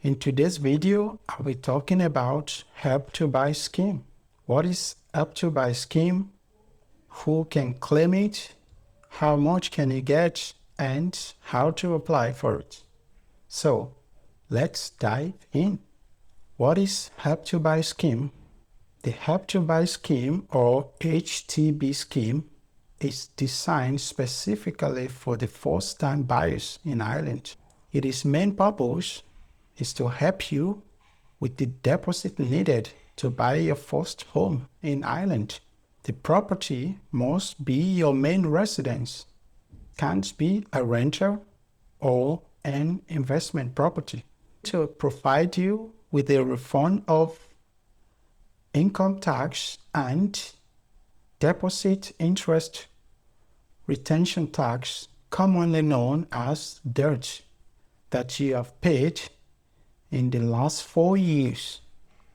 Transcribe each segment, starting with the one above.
In today's video, I'll be talking about Help to Buy scheme. What is Help to Buy scheme? Who can claim it? How much can you get? And how to apply for it. So, let's dive in. What is Help to Buy scheme? The Help to Buy scheme, or HTB scheme, is designed specifically for the first-time buyers in Ireland. Its main purpose is to help you with the deposit needed to buy your first home in Ireland. The property must be your main residence. Can't be a rental or an investment property. To provide you with a refund of income tax and deposit interest retention tax, commonly known as DIRT, that you have paid in the last 4 years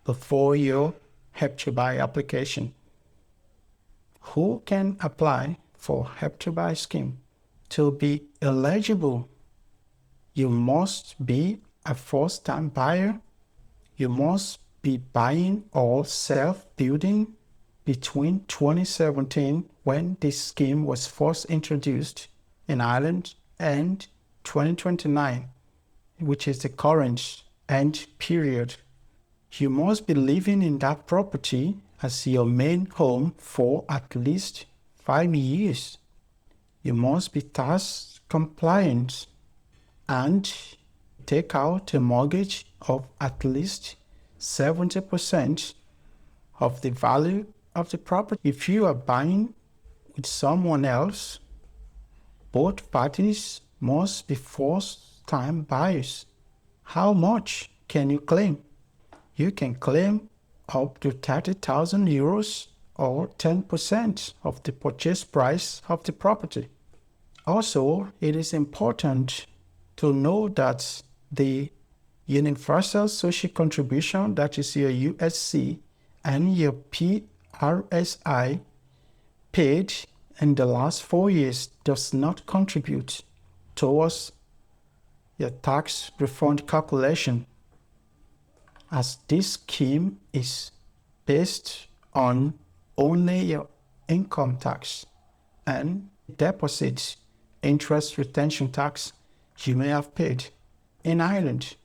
before your Help to Buy application. Who can apply for Help to Buy scheme? To be eligible, you must be a first-time buyer. You must be buying or self-building between 2017, when this scheme was first introduced in Ireland, and 2029, which is the current end period. You must be living in that property as your main home for at least 5 years. You must be tax compliant and take out a mortgage of at least 70% of the value of the property. If you are buying with someone else, both parties must be first-time buyers. How much can you claim? You can claim up to 30,000 euros or 10% of the purchase price of the property. Also, it is important to know that the Universal Social Contribution, that is your USC, and your PRSI paid in the last 4 years does not contribute towards your tax refund calculation, as this scheme is based on only your income tax and deposit interest retention tax you may have paid in Ireland.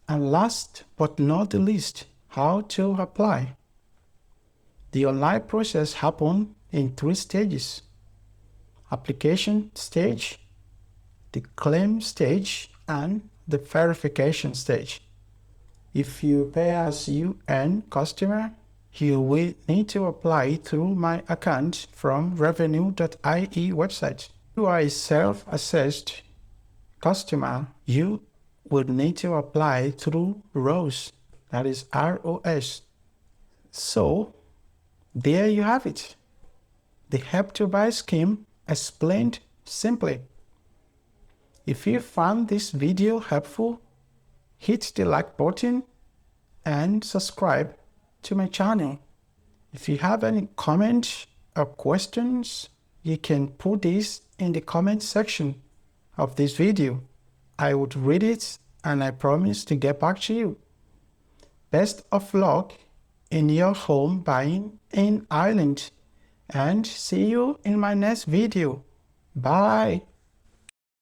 And last but not the least, how to apply. The online process happens in 3 stages: application stage, the claim stage, and the verification stage. If you pay as you earn customer, you will need to apply through my account from revenue.ie website. If you are a self-assessed customer, you would need to apply through ROS, that is ROS. So, there you have it. The Help to Buy scheme explained simply. If you found this video helpful, hit the like button and subscribe to my channel. If you have any comments or questions, you can put this in the comment section of this video. I would read it and I promise to get back to you. Best of luck in your home buying in Ireland, and see you in my next video. Bye.